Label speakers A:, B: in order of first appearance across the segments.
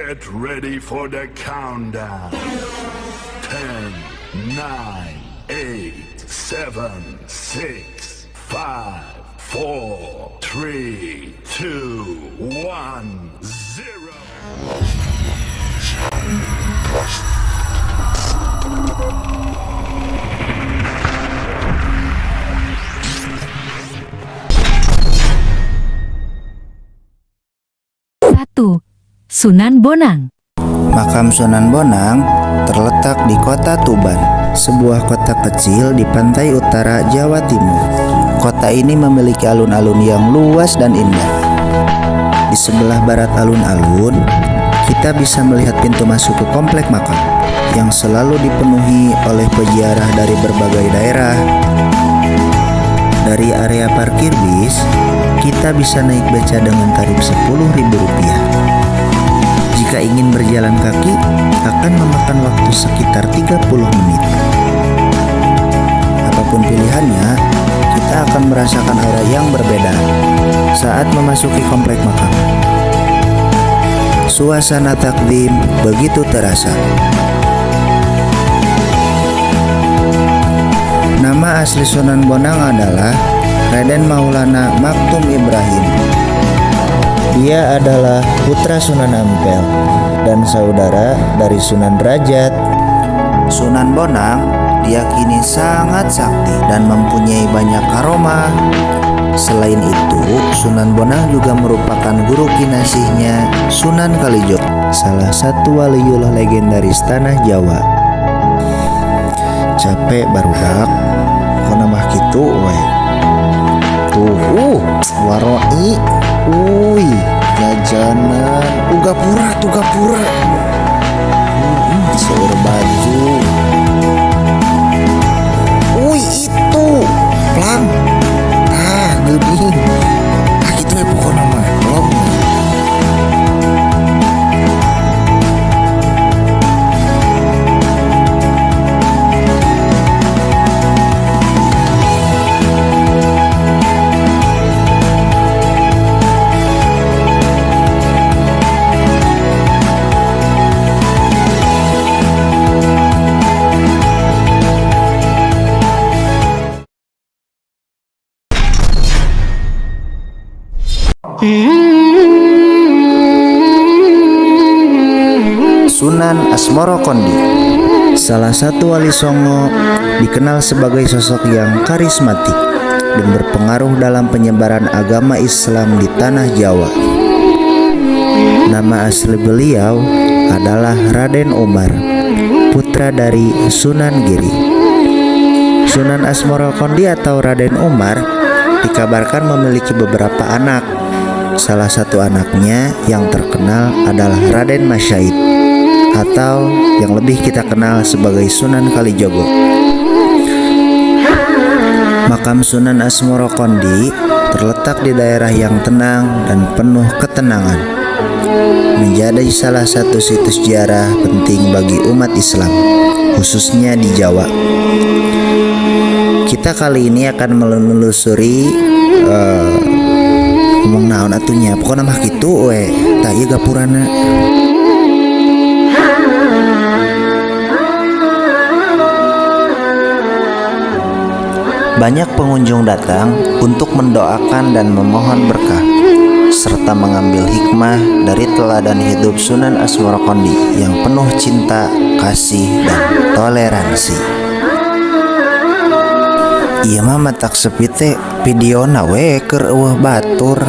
A: Get ready for the countdown. 10, 9, 8, 7, 6, 5, 4, 3, 2, 1, 0.
B: Sunan Bonang.
C: Makam Sunan Bonang terletak di kota Tuban, sebuah kota kecil di pantai utara Jawa Timur. Kota ini memiliki alun-alun yang luas dan indah. Di sebelah barat alun-alun, kita bisa melihat pintu masuk ke komplek makam yang selalu dipenuhi oleh peziarah dari berbagai daerah. Dari area parkir bis, kita bisa naik beca dengan tarif Rp10.000. Jika ingin berjalan kaki, akan memakan waktu sekitar 30 menit. Apapun pilihannya, kita akan merasakan aura yang berbeda saat memasuki komplek makam. Suasana takdim begitu terasa. Nama asli Sunan Bonang adalah Raden Maulana Maktum Ibrahim. Dia adalah putra Sunan Ampel dan saudara dari Sunan Derajat. Sunan Bonang diyakini sangat sakti dan mempunyai banyak karomah. Selain itu, Sunan Bonang juga merupakan guru kinasihnya Sunan Kalijogo, salah satu waliullah legendaris tanah Jawa. Capek barudak, kok namah kitu we. Tuh, waroi. Uy, jajanan uga pura. Seur baju. Uy, itu plang. Geuning. Kitu we pokona mah. Belum. Sunan Asmoro Kondi, salah satu wali Songo, dikenal sebagai sosok yang karismatik dan berpengaruh dalam penyebaran agama Islam di tanah Jawa. Nama asli beliau adalah Raden Umar, putra dari Sunan Giri. Sunan Asmoro Kondi atau Raden Umar dikabarkan memiliki beberapa anak. Salah satu anaknya yang terkenal adalah Raden Masyait, atau yang lebih kita kenal sebagai Sunan Kalijogo. Makam Sunan Asmoro Kondi terletak di daerah yang tenang dan penuh ketenangan, menjadi salah satu situs ziarah penting bagi umat Islam, khususnya di Jawa. Kita kali ini akan menelusuri ngomong naon atunya, pokoknya mah kitu we, tah ieu gapurana. Banyak pengunjung datang untuk mendoakan dan memohon berkah, serta mengambil hikmah dari teladan hidup Sunan Asmoro Kondi yang penuh cinta, kasih, dan toleransi. Iya mah matak sepi teh videona we keur eueuh batur.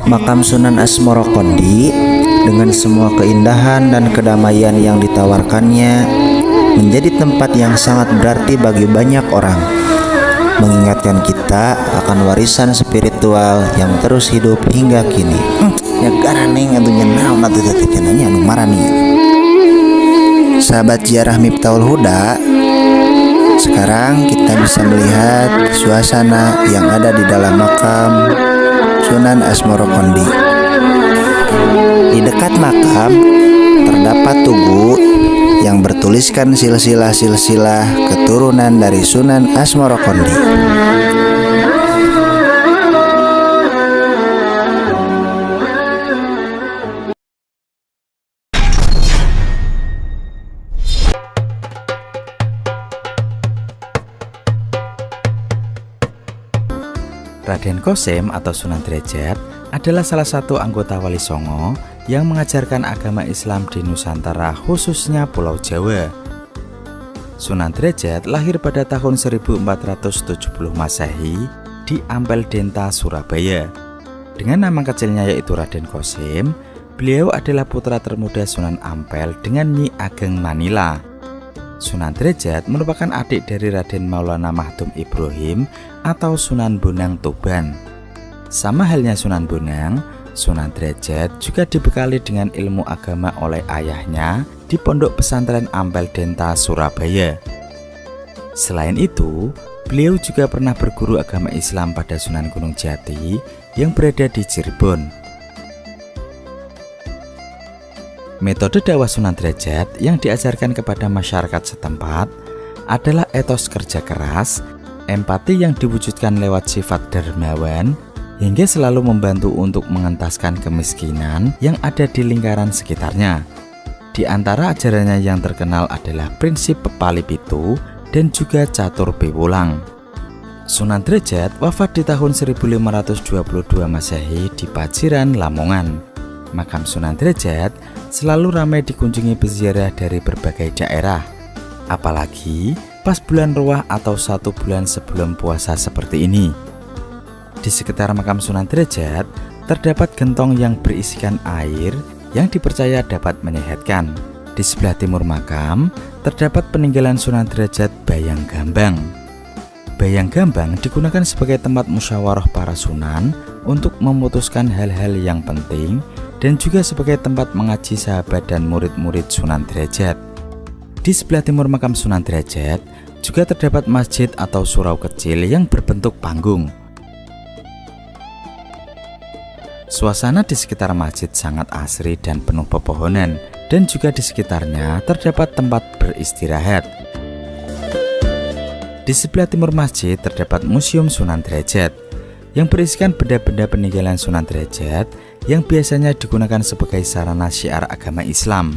C: Makam Sunan Asmoro Kondi dengan semua keindahan dan kedamaian yang ditawarkannya menjadi tempat yang sangat berarti bagi banyak orang, mengingatkan kita akan warisan spiritual yang terus hidup hingga kini. Ya garaneng atuh naon atuh teh cenanya anu marani. Sahabat ziarah Miftahul Huda, Sekarang kita bisa melihat suasana yang ada di dalam makam Sunan Asmorokondi. Di dekat makam terdapat tugu yang bertuliskan silsilah-silsilah keturunan dari Sunan Asmorokondi.
D: Raden Kosim atau Sunan Derajat adalah salah satu anggota Wali Songo yang mengajarkan agama Islam di Nusantara, khususnya Pulau Jawa. Sunan Derajat lahir pada tahun 1470 Masehi di Ampel Denta, Surabaya. Dengan nama kecilnya yaitu Raden Kosim, beliau adalah putra termuda Sunan Ampel dengan Nyi Ageng Manila. Sunan Derajat merupakan adik dari Raden Maulana Mahdum Ibrahim atau Sunan Bonang Tuban. Sama halnya Sunan Bonang, Sunan Derajat juga dibekali dengan ilmu agama oleh ayahnya di Pondok Pesantren Ampel Denta, Surabaya. Selain itu, beliau juga pernah berguru agama Islam pada Sunan Gunung Jati yang berada di Cirebon. Metode dakwah Sunan Derajat yang diajarkan kepada masyarakat setempat adalah etos kerja keras, empati yang diwujudkan lewat sifat dermawan, hingga selalu membantu untuk mengentaskan kemiskinan yang ada di lingkaran sekitarnya. Di antara ajarannya yang terkenal adalah prinsip Pepali Pitu dan juga Catur Piwulang. Sunan Derajat wafat di tahun 1522 Masehi di Paciran, Lamongan. Makam Sunan Derajat selalu ramai dikunjungi peziarah dari berbagai daerah, apalagi pas bulan Ruah atau 1 bulan sebelum puasa seperti ini. Di sekitar makam Sunan Derajat terdapat gentong yang berisikan air yang dipercaya dapat menyehatkan. Di sebelah timur makam terdapat peninggalan Sunan Derajat Bayang Gambang. Bayang Gambang digunakan sebagai tempat musyawarah para sunan untuk memutuskan hal-hal yang penting dan juga sebagai tempat mengaji sahabat dan murid-murid Sunan Derajat. Di sebelah timur makam Sunan Derajat juga terdapat masjid atau surau kecil yang berbentuk panggung. Suasana di sekitar masjid sangat asri dan penuh pepohonan, dan juga di sekitarnya terdapat tempat beristirahat. Di sebelah timur masjid terdapat Museum Sunan Derajat yang berisikan benda-benda peninggalan Sunan Derajat yang biasanya digunakan sebagai sarana syiar agama Islam.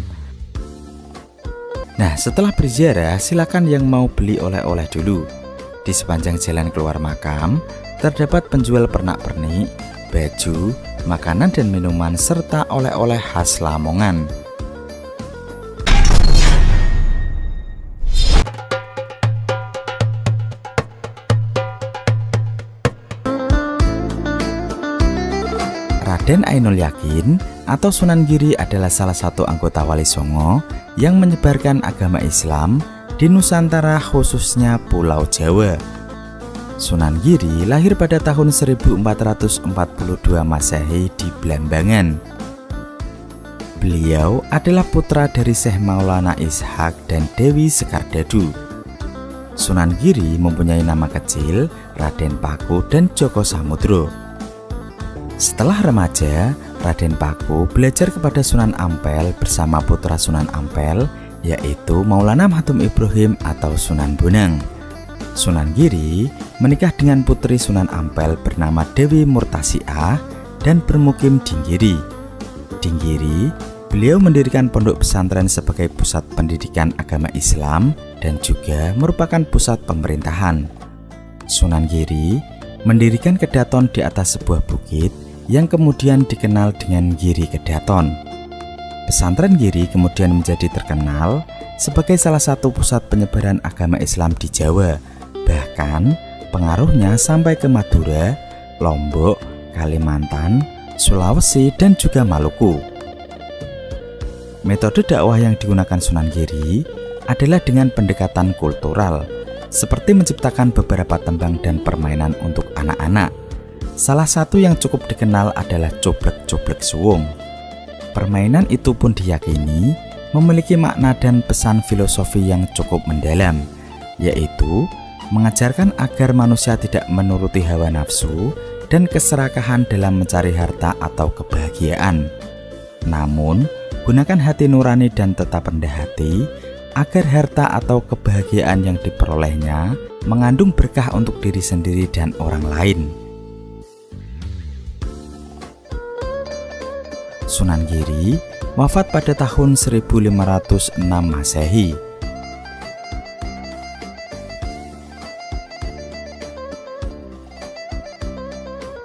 D: Nah, setelah berziarah, silakan yang mau beli oleh-oleh dulu. Di sepanjang jalan keluar makam terdapat penjual pernak-pernik, baju, makanan dan minuman serta oleh-oleh khas Lamongan. Raden Ainul Yakin atau Sunan Giri adalah salah satu anggota Wali Songo yang menyebarkan agama Islam di Nusantara, khususnya Pulau Jawa. Sunan Giri lahir pada tahun 1442 Masehi di Blambangan. Beliau adalah putra dari Syekh Maulana Ishak dan Dewi Sekardadu. Sunan Giri mempunyai nama kecil Raden Paku dan Joko Samudro. Setelah remaja, Raden Paku belajar kepada Sunan Ampel bersama putra Sunan Ampel, yaitu Maulana Mahdum Ibrahim atau Sunan Bonang. Sunan Giri menikah dengan putri Sunan Ampel bernama Dewi Murtasiah dan bermukim di Giri. Di Giri, beliau mendirikan pondok pesantren sebagai pusat pendidikan agama Islam dan juga merupakan pusat pemerintahan. Sunan Giri mendirikan kedaton di atas sebuah bukit yang kemudian dikenal dengan Giri Kedaton. Pesantren Giri kemudian menjadi terkenal sebagai salah satu pusat penyebaran agama Islam di Jawa. Bahkan pengaruhnya sampai ke Madura, Lombok, Kalimantan, Sulawesi, dan juga Maluku. Metode dakwah yang digunakan Sunan Giri adalah dengan pendekatan kultural, seperti menciptakan beberapa tembang dan permainan untuk anak-anak. Salah satu yang cukup dikenal adalah Coblek-Coblek Suwung. Permainan itu pun diyakini memiliki makna dan pesan filosofi yang cukup mendalam, yaitu mengajarkan agar manusia tidak menuruti hawa nafsu dan keserakahan dalam mencari harta atau kebahagiaan. Namun, gunakan hati nurani dan tetap rendah hati agar harta atau kebahagiaan yang diperolehnya mengandung berkah untuk diri sendiri dan orang lain. Sunan Giri wafat pada tahun 1506 Masehi.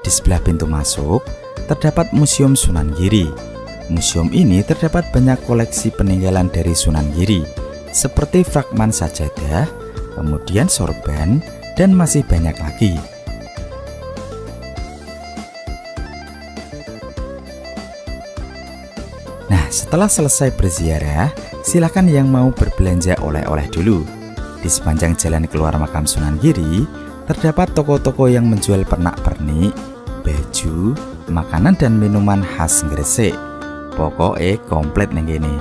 D: Di sebelah pintu masuk terdapat Museum Sunan Giri. Museum ini terdapat banyak koleksi peninggalan dari Sunan Giri, seperti fragmen sajadah, kemudian sorban, dan masih banyak lagi. Nah, setelah selesai berziarah, silakan yang mau berbelanja oleh-oleh dulu. Di sepanjang jalan keluar makam Sunan Giri, terdapat toko-toko yang menjual pernak-pernik, baju, makanan dan minuman khas Gresik. Pokoknya komplit nih gini.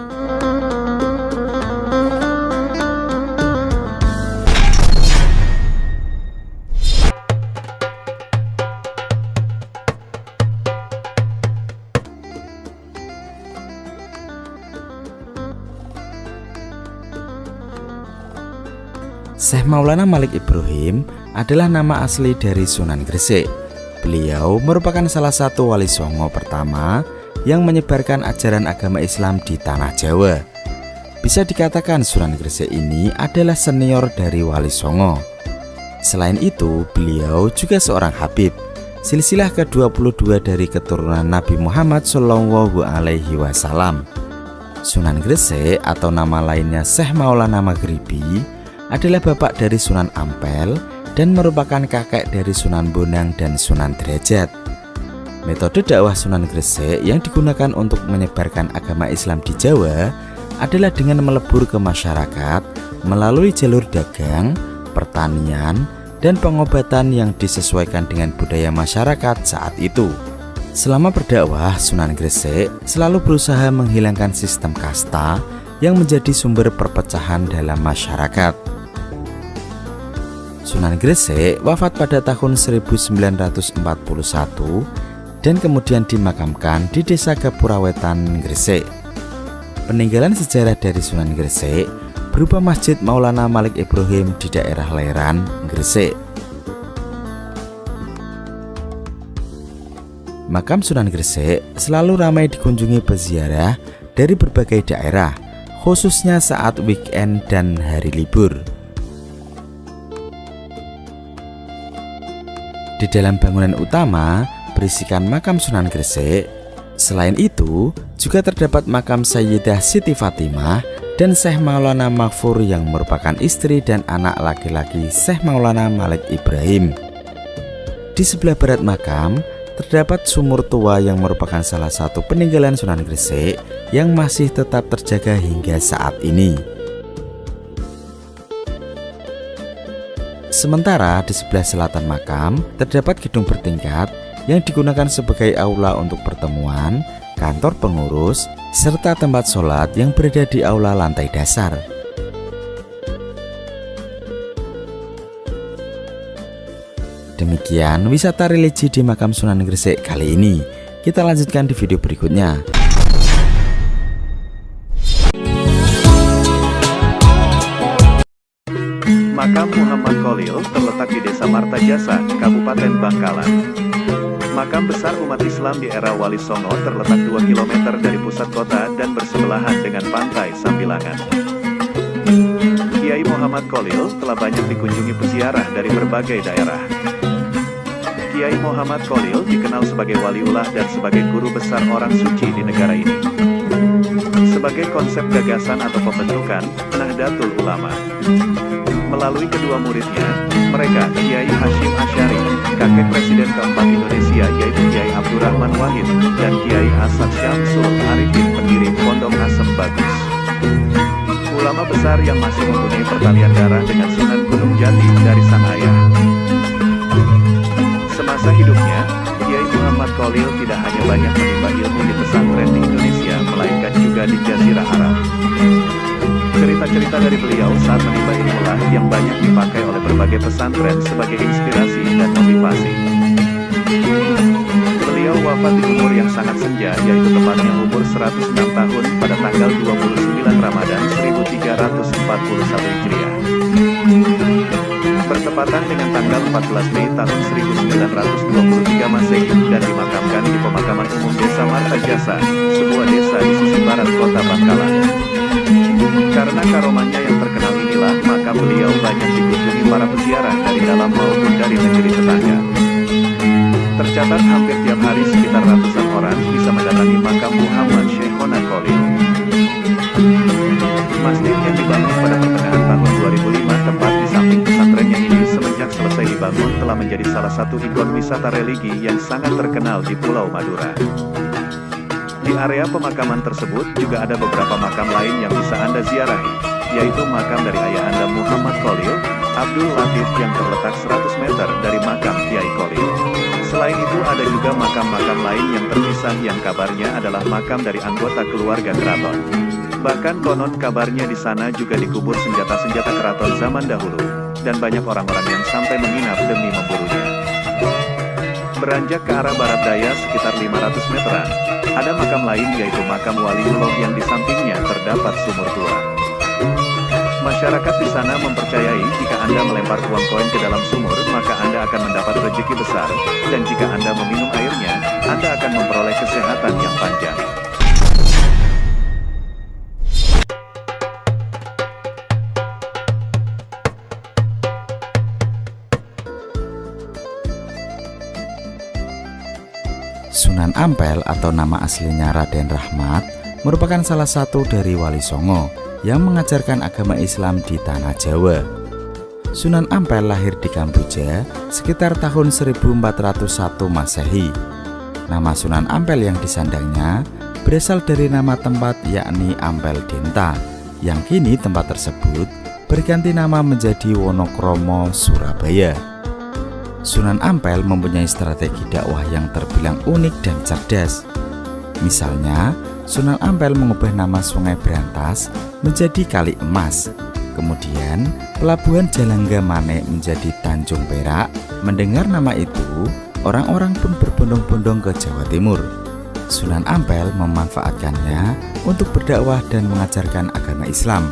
D: Syekh Maulana Malik Ibrahim adalah nama asli dari Sunan Gresik. Beliau merupakan salah satu wali songo pertama yang menyebarkan ajaran agama Islam di tanah Jawa. Bisa dikatakan Sunan Gresik ini adalah senior dari wali songo. Selain itu, beliau juga seorang habib, silsilah ke-22 dari keturunan Nabi Muhammad SAW. Sunan Gresik atau nama lainnya Syekh Maulana Maghribi adalah bapak dari Sunan Ampel dan merupakan kakek dari Sunan Bonang dan Sunan Derajat. Metode dakwah Sunan Gresik yang digunakan untuk menyebarkan agama Islam di Jawa adalah dengan melebur ke masyarakat melalui jalur dagang, pertanian, dan pengobatan yang disesuaikan dengan budaya masyarakat saat itu. Selama berdakwah, Sunan Gresik selalu berusaha menghilangkan sistem kasta yang menjadi sumber perpecahan dalam masyarakat. Sunan Gresik wafat pada tahun 1941 dan kemudian dimakamkan di Desa Gapurawetan, Gresik. Peninggalan sejarah dari Sunan Gresik berupa Masjid Maulana Malik Ibrahim di daerah Leran, Gresik. Makam Sunan Gresik selalu ramai dikunjungi peziarah dari berbagai daerah, khususnya saat weekend dan hari libur. Di dalam bangunan utama berisikan makam Sunan Gresik. Selain itu, juga terdapat makam Sayyidah Siti Fatimah dan Syekh Maulana Maghfur yang merupakan istri dan anak laki-laki Syekh Maulana Malik Ibrahim. Di sebelah barat makam terdapat sumur tua yang merupakan salah satu peninggalan Sunan Gresik yang masih tetap terjaga hingga saat ini. Sementara di sebelah selatan makam terdapat gedung bertingkat yang digunakan sebagai aula untuk pertemuan, kantor pengurus, serta tempat sholat yang berada di aula lantai dasar. Demikian wisata religi di makam Sunan Gresik kali ini. Kita lanjutkan di video berikutnya.
E: Makam Muhammad Kholil terletak di Desa Martajasa, Kabupaten Bangkalan. Makam besar umat Islam di era Wali Songo terletak 2 km dari pusat kota dan bersebelahan dengan pantai Sambilangan. Kiai Muhammad Kholil telah banyak dikunjungi peziarah dari berbagai daerah. Kiai Muhammad Kholil dikenal sebagai waliullah dan sebagai guru besar orang suci di negara ini. Sebagai konsep gagasan atau pembentukan Nahdlatul Ulama. Melalui kedua muridnya, mereka Kiai Hashim Asy'ari, kakek Presiden keempat Indonesia yaitu Kiai Abdurrahman Wahid, dan Kiai Asad Syamsul Arifin pendiri Pondok Asem Bagus. Ulama besar yang masih mempunyai pertalian darah dengan Sunan Gunung Jati dari sang ayah. Semasa hidupnya, Kiai Muhammad Kholil tidak hanya banyak menimba ilmu di pesantren di Indonesia, melainkan juga di Jazirah Arab. Cerita-cerita dari beliau saat menimba ilmulah yang banyak dipakai oleh berbagai pesantren sebagai inspirasi dan motivasi. Beliau wafat di umur yang sangat senja, yaitu tepatnya umur 106 tahun pada tanggal 29 Ramadan 1341 Hijriah. Bertepatan dengan tanggal 14 Mei tahun 1923 Masehi dan dimakamkan di pemakaman umum Desa Martajasa, sebuah desa di sisi barat kota Bangkalan. Karena karomahnya yang terkenal inilah, maka beliau banyak dikunjungi para peziarah dari dalam maupun dari negeri tetangga. Tercatat hampir tiap hari sekitar ratusan orang bisa mendatangi makam Muhammad Sheikhona Khalil. Masjid yang dibangun pada pertengahan tahun 2005 tepat di samping pesantrennya ini semenjak selesai dibangun telah menjadi salah satu ikon wisata religi yang sangat terkenal di Pulau Madura. Di area pemakaman tersebut juga ada beberapa makam lain yang bisa Anda ziarahi, yaitu makam dari ayahanda Muhammad Khalil, Abdul Latif yang terletak 100 meter dari makam Kiai Khalil. Selain itu ada juga makam-makam lain yang terpisah yang kabarnya adalah makam dari anggota keluarga keraton. Bahkan konon kabarnya di sana juga dikubur senjata-senjata keraton zaman dahulu, dan banyak orang-orang yang sampai menginap demi memburunya. Beranjak ke arah barat daya sekitar 500 meteran, ada makam lain yaitu makam Waliullah yang di sampingnya terdapat sumur tua. Masyarakat di sana mempercayai jika Anda melempar uang koin ke dalam sumur, maka Anda akan mendapat rezeki besar, dan jika Anda meminum airnya, Anda akan memperoleh kesehatan yang panjang.
D: Sunan Ampel atau nama aslinya Raden Rahmat merupakan salah satu dari Wali Songo yang mengajarkan agama Islam di tanah Jawa. Sunan Ampel lahir di Kamboja sekitar tahun 1401 Masehi. Nama Sunan Ampel yang disandangnya berasal dari nama tempat yakni Ampel Denta, yang kini tempat tersebut berganti nama menjadi Wonokromo, Surabaya. Sunan Ampel mempunyai strategi dakwah yang terbilang unik dan cerdas. Misalnya, Sunan Ampel mengubah nama Sungai Brantas menjadi Kali Emas. Kemudian, pelabuhan Jalangga Mane menjadi Tanjung Perak. Mendengar nama itu, orang-orang pun berbondong-bondong ke Jawa Timur. Sunan Ampel memanfaatkannya untuk berdakwah dan mengajarkan agama Islam.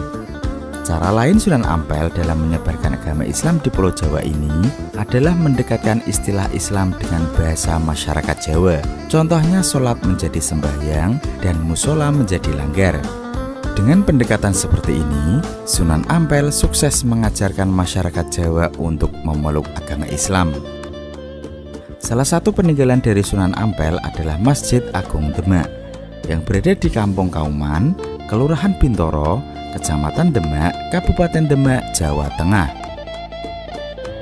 D: Cara lain Sunan Ampel dalam menyebarkan agama Islam di Pulau Jawa ini adalah mendekatkan istilah Islam dengan bahasa masyarakat Jawa. Contohnya sholat menjadi sembahyang dan musola menjadi langgar. Dengan pendekatan seperti ini, Sunan Ampel sukses mengajarkan masyarakat Jawa untuk memeluk agama Islam. Salah satu peninggalan dari Sunan Ampel adalah Masjid Agung Demak yang berada di Kampung Kauman, Kelurahan Bintoro, Kecamatan Demak, Kabupaten Demak, Jawa Tengah.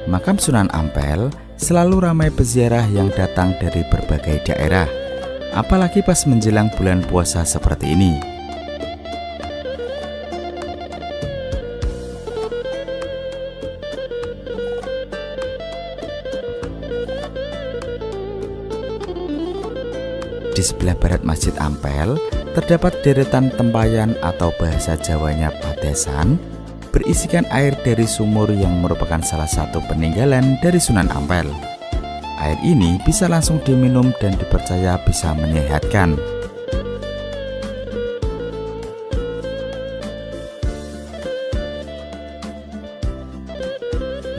D: Makam Sunan Ampel selalu ramai peziarah yang datang dari berbagai daerah, apalagi pas menjelang bulan puasa seperti ini. Di sebelah barat Masjid Ampel terdapat deretan tempayan atau bahasa Jawanya padesan berisikan air dari sumur yang merupakan salah satu peninggalan dari Sunan Ampel. Air ini bisa langsung diminum dan dipercaya bisa menyehatkan.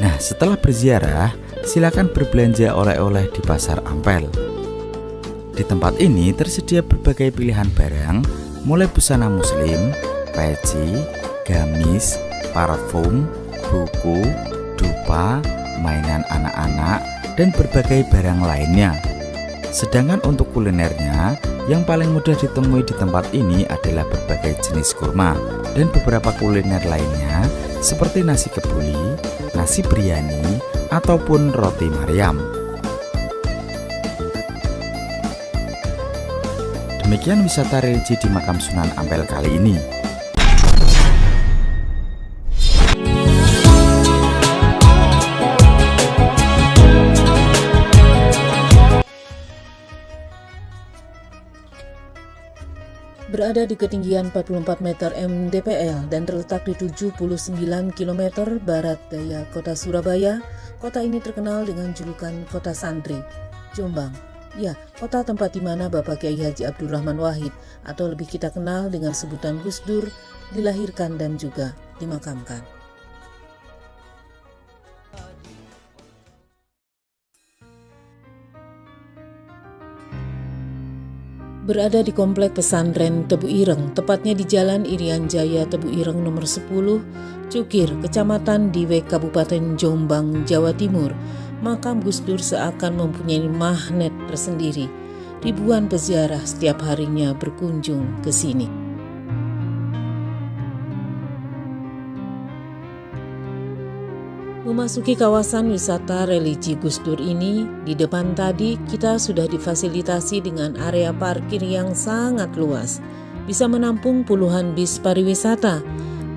D: Nah, setelah berziarah, silakan berbelanja oleh-oleh di Pasar Ampel. Di tempat ini tersedia berbagai pilihan barang, mulai busana muslim, peci, gamis, parfum, buku, dupa, mainan anak-anak, dan berbagai barang lainnya. Sedangkan untuk kulinernya, yang paling mudah ditemui di tempat ini adalah berbagai jenis kurma dan beberapa kuliner lainnya seperti nasi kebuli, nasi biryani, ataupun roti Maryam. Demikian wisata religi di makam Sunan Ampel kali ini.
F: Berada di ketinggian 44 meter mdpl dan terletak di 79 km barat daya kota Surabaya, kota ini terkenal dengan julukan Kota Santri, Jombang. Ya, kota tempat di mana Bapak Kiai Haji Abdurrahman Wahid atau lebih kita kenal dengan sebutan Gus Dur dilahirkan dan juga dimakamkan. Berada di Komplek Pesantren Tebu Ireng, tepatnya di Jalan Irian Jaya Tebu Ireng nomor 10, Cukir, Kecamatan Diwek, Kabupaten Jombang, Jawa Timur, makam Gus Dur seakan mempunyai magnet tersendiri. Ribuan peziarah setiap harinya berkunjung ke sini. Memasuki kawasan wisata religi Gus Dur ini, di depan tadi kita sudah difasilitasi dengan area parkir yang sangat luas. Bisa menampung puluhan bis pariwisata,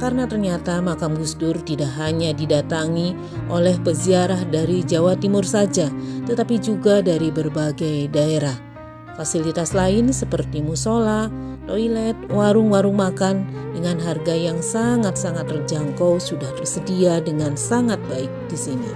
F: karena ternyata makam Gus Dur tidak hanya didatangi oleh peziarah dari Jawa Timur saja, tetapi juga dari berbagai daerah. Fasilitas lain seperti musola, toilet, warung-warung makan dengan harga yang sangat-sangat terjangkau sudah tersedia dengan sangat baik di sini.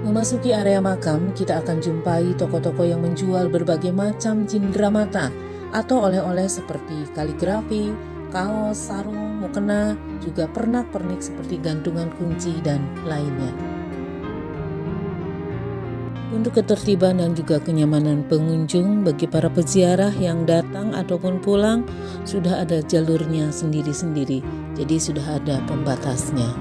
F: Memasuki area makam, kita akan jumpai toko-toko yang menjual berbagai macam cindramata atau oleh-oleh seperti kaligrafi, kaos, sarung, mukena, juga pernak-pernik seperti gantungan kunci dan lainnya. Untuk ketertiban dan juga kenyamanan pengunjung bagi para peziarah yang datang ataupun pulang, sudah ada jalurnya sendiri-sendiri, jadi sudah ada pembatasnya.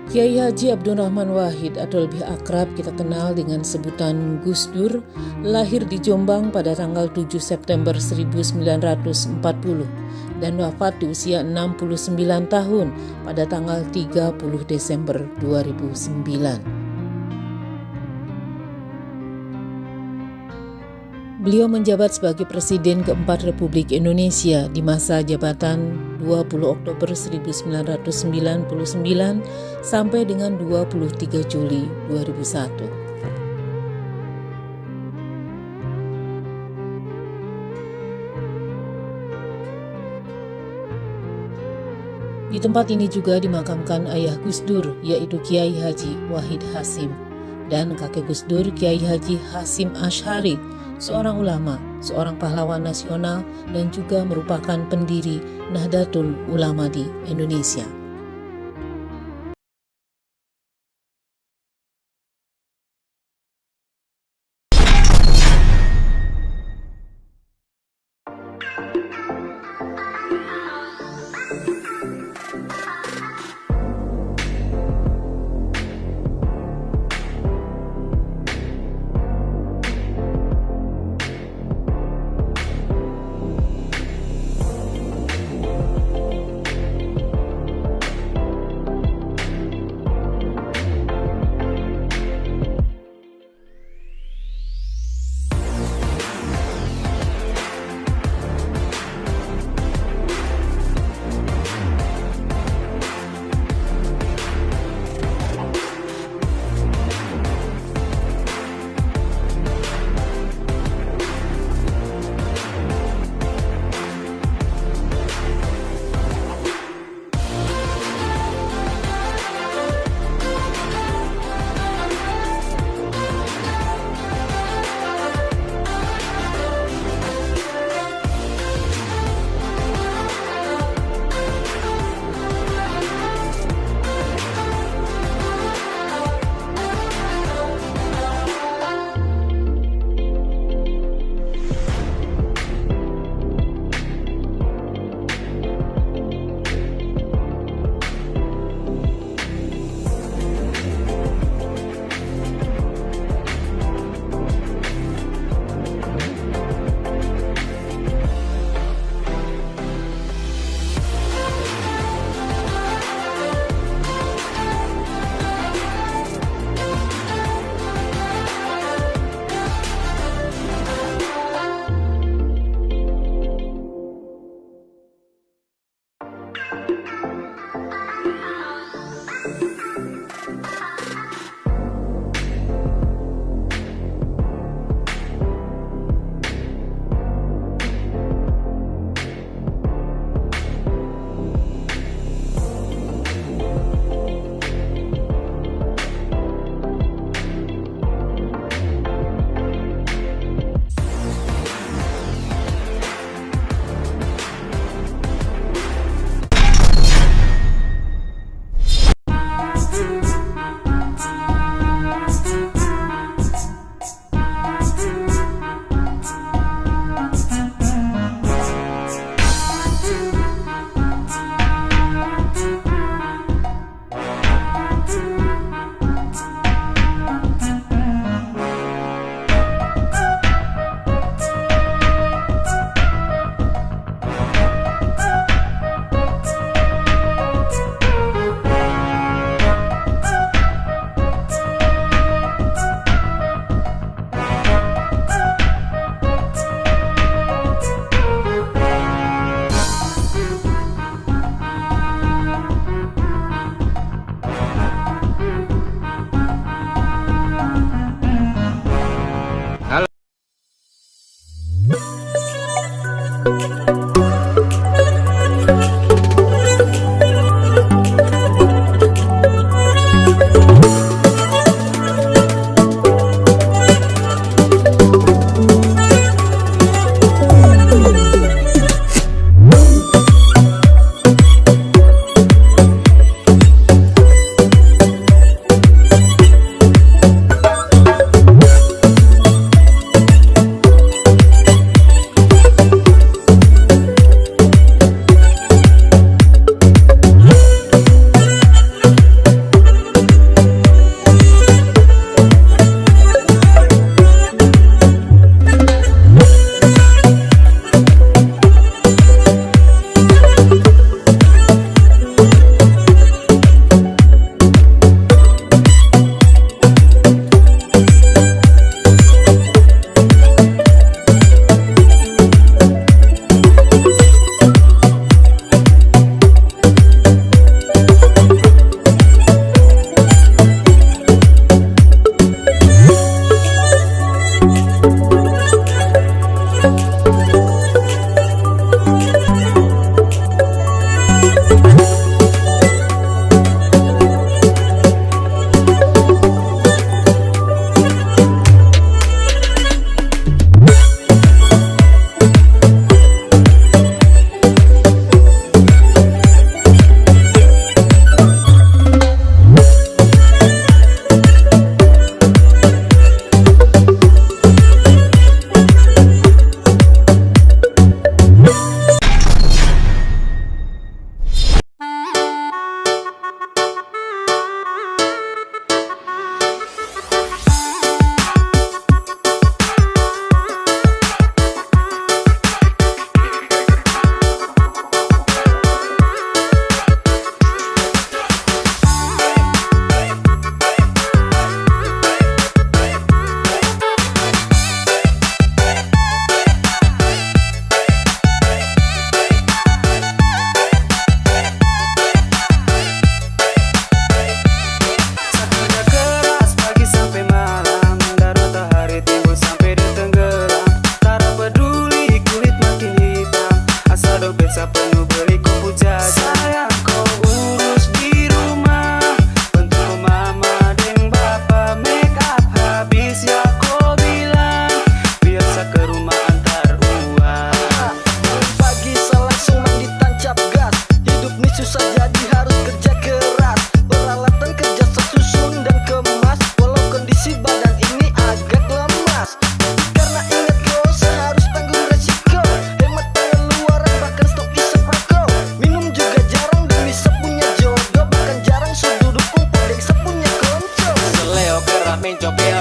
F: Kiai Haji Abdurrahman Wahid atau lebih akrab kita kenal dengan sebutan Gus Dur, lahir di Jombang pada tanggal 7 September 1940 dan wafat di usia 69 tahun pada tanggal 30 Desember 2009. Beliau menjabat sebagai Presiden keempat Republik Indonesia di masa jabatan 20 Oktober 1999 sampai dengan 23 Juli 2001. Di tempat ini juga dimakamkan ayah Gus Dur, yaitu Kiai Haji Wahid Hasyim, dan kakek Gus Dur, Kiai Haji Hasyim Asy'ari, seorang ulama, seorang pahlawan nasional, dan juga merupakan pendiri Nahdlatul Ulama di Indonesia.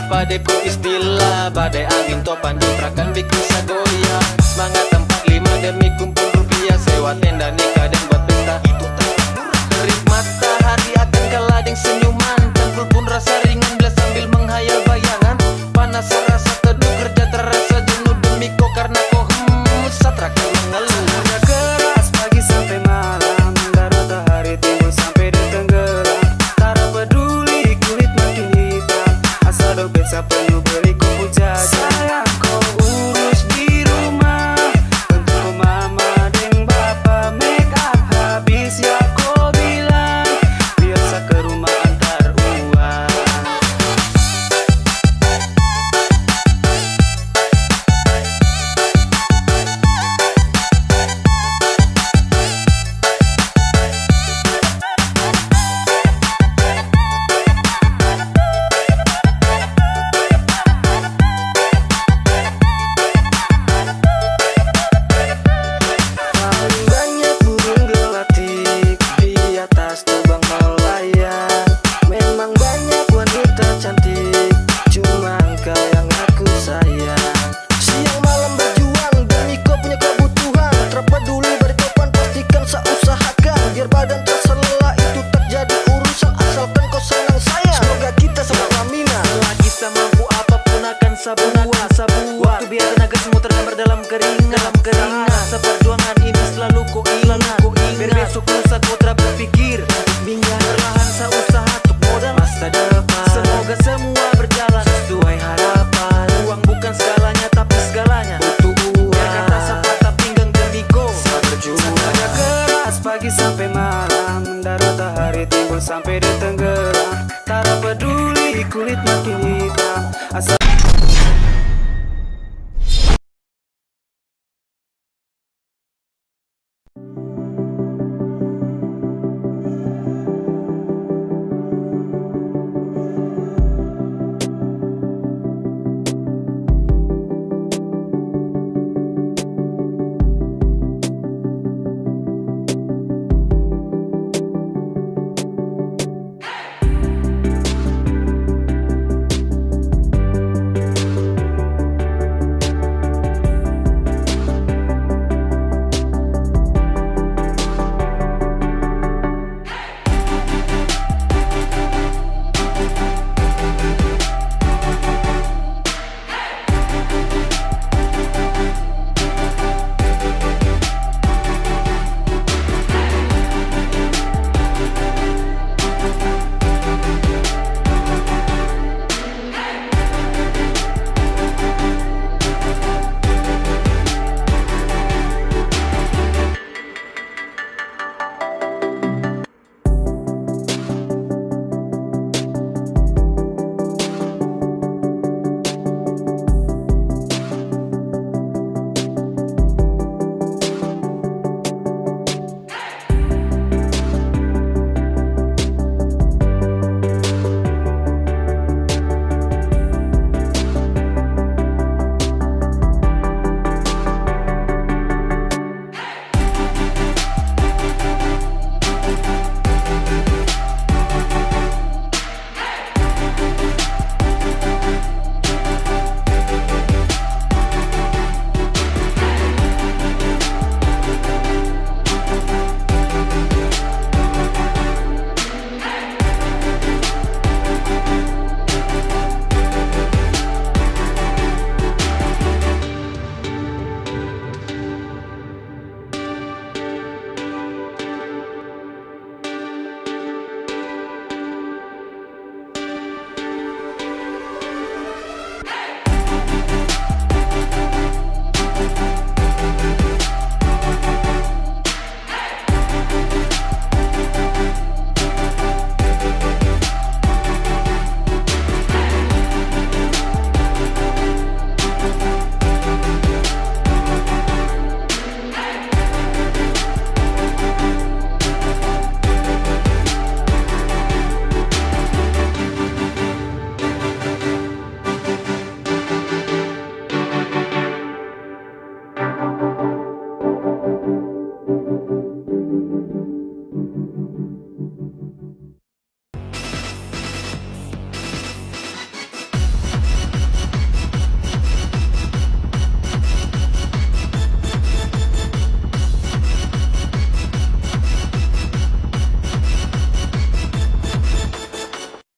G: Padeku istilah badai angin topan jiprakan bikin sagoya. Semangat 45 demi kumpul rupiah, sewa tenda nikah dan buat pesta. Terik matahari akan kelading senyuman, cangkul pun rasa ringan bila sambil menghayal bayangan. Panas rasa teduh, kerja terasa jenuh demi kau karena kau satrakan mengeluh. Kerja keras pagi sampai malam, dan matahari timbul sampai di tenggelam. Tak peduli kulit makin hitam, asal dompet penuh beli kopi jajan. Sayang kau urus di rumah, untuk mama dan papa make up habis ya kau bilang, biasa ke rumah antar uang. Paling banyak burung gelatik di atas terbang melayang. Memang banyak wanita cantik, cuma engkau yang aku sayang. Siang malam berjuang demi kau punya kebutuhan, terpeduli bertopan pastikan saya usahakan, biar badan terselah itu tak jadi urusan, asalkan kau senang sayang. Semoga kita sama Amina. Selagi kita mampu apapun akan sabuat. Waktu biar tenaga semua tergambar dalam keringat. Seperjuangan ini selalu kau ingat. Biar besok lusa kau tak berpikir minyak. Perlahan saya usaha untuk modal masa depan. Semoga semua